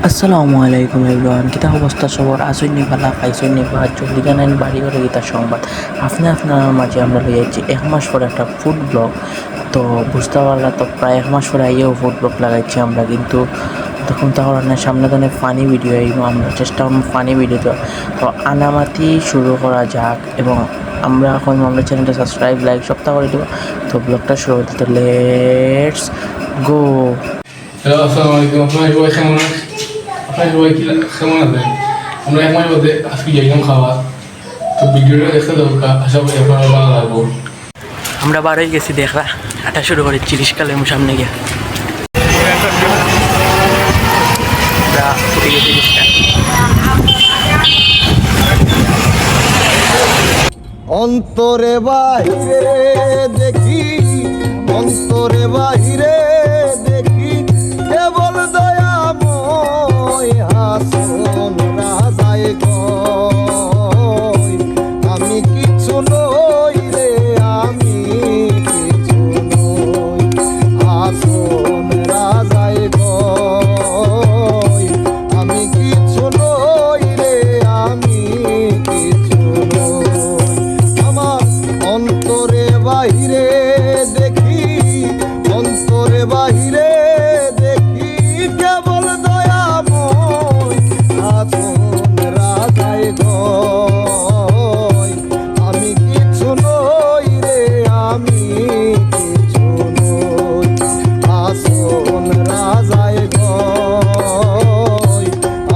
আসসালামু আলাইকুম এভরিওয়ান, কিতা অবস্থা সবর? আসুন নি ভালা, খাইছুন নি বা জলদি জানেন বাড়ি ঘরে গীতার সংবাদ আপনার মাঝে আমরা লই যাচ্ছি 1 মাস পরে একটা ফুড ব্লগ। তো বুঝতে পারলা তো, প্রায় 1 মাস পরে আইয়েও ফুড ব্লগ লাগাইছি আমরা, কিন্তু তখন তো না সামনে তো ফানি ভিডিও আইব, আমরা চেষ্টা করব ফানি ভিডিও। তো আনামাতি শুরু করা যাক, এবং আমরা এখন আমাদের চ্যানেলটা সাবস্ক্রাইব লাইক সপ্তাহ করে দেবো। তো ব্লগটা শুরু হতে, তো লেটস গো। হ্যালো, আসসালামু আলাইকুম। আপনারা সবাই কেমন আছেন? আপনারা সবাই কেমন আছেন? আমরা এক মাস বাদে আজকে যাইলাম খাওয়া। তো ভিডিওটা দেখতে দরকার, আশা করি আপনারা ভালো লাগবো। আমরা বারোই গেছি দেখরা, হাঁটা শুরু করেছি রিস্কালে সামনে গিয়ে। আমরা উঠে গেছি রিস্কা। অন্তরে বাহিরে দেখি, অন্তরে বাহিরে দেখি, কেবল দয়াময় হাসন রাজায় গয়। আমি কিছু নই রে, আমি কিছু নই, হাসন রাজায় গয়। আমি কিছু নই রে, আমি কিছু নই। আমার অন্তরে বাহিরে দেখি, অন্তরে বাহিরে দেখি, কেবল দয়াময় হাসন রাজায় গয়। আমি কিছু নই রে, আমি কিছু নই, হাসন রাজায় গয়।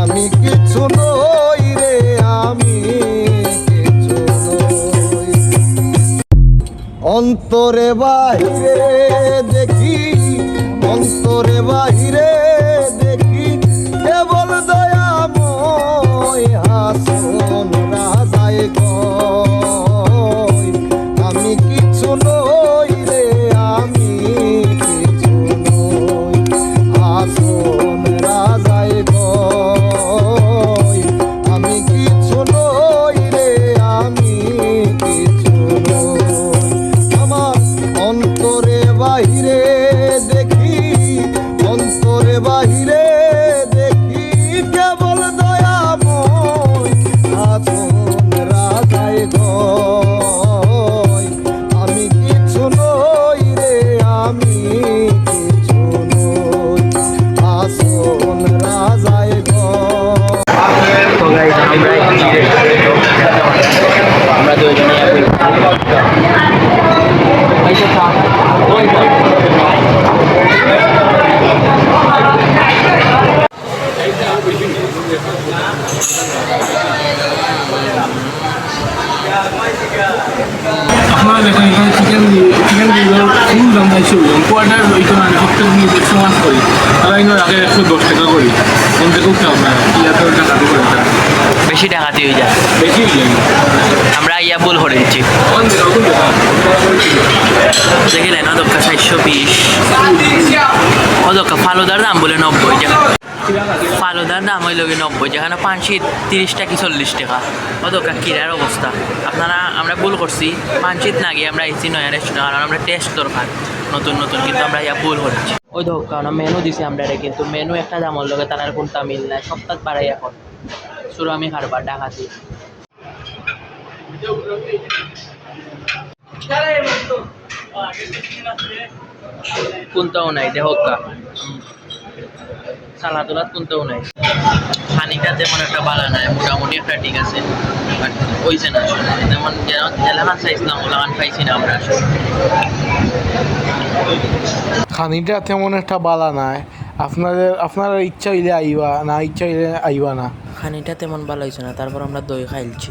আমি কিছু নই রে, আমি কিছু নই। অন্তরে বাহিরে দেখি, অন্তরে বাহিরে দেখি, কেবল দয়াময় হাসন রাজায় গয়। আমি কিছু নই রে, আমি কিছু নই, হাসন রাজায় গয়। আমি কিছু নই রে, আমি কিছু নই। আমার অন্তরে বাহিরে দেখি, অন্তরে বাহিরে দেখি, কেবল দয়াময় হাসন রাজায় গয়। আমি কিছু নই রে, আমি কিছু নই, হাসন রাজায় গয়। তো গাইস, আমরা দুইজনে আপনারা দেখেন এখানে চিকেন দিলেও ফুল দাম চাইছে, কোয়ার্টার ওইটা মানে সপ্তাহ নিয়ে 100 মাস করি, তারা কিন্তু আগে 110 টাকা করি। কোন থেকে উঠতে আপনারা কি এত টাকা দিয়ে করে বেশি টাকাতে হয়ে যায়। বেশি হয়ে যায়। আমরা ইয়া ভুল করে দিচ্ছি। কোন দেখা দেখিলেন অদক্কা 720, অদক্কা ফালুদার দাম বলে 90 টাকা। ফালুদার দাম হইল 90, যেখানে পাঁচশি 30 টাকা 40 টাকা। অদক্কা কিরার অবস্থা আপনারা, আমরা ভুল করছি। পাঁচশিত না গিয়ে আমরা এসি নয় রেস্টুরেন্ট, কারণ আমরা টেস্ট দরকার নতুন নতুন, কিন্তু আমরা ইয়া ভুল করেছি। ওই ধর কারণ মেনু দিছি আমরা, কিন্তু মেনু একটা দামর লগে তার কোনটা মিল নাই। সপ্তাহ বাড়াই এখন শুরু আমি খারবার ডাকাতি। কোনটাও নাই দেহকা, সালাদুলাত কোনটাও নাই। পানিটা তেমন একটা ভালো নাই, মোটামুটি একটা ঠিক আছে, বাট হইছে না আসলে তেমন। যেমন চাইছিলাম ওলাগান পাইছি না আমরা আসলে। খানিটা তেমন একটা বালা নাই। আপনারা ইচ্ছা হইলে আইবা, না ইচ্ছা হইলে আইবা না। খানিটা তেমন ভালো হয়েছে না, তারপর আমরা দই খাইলছি।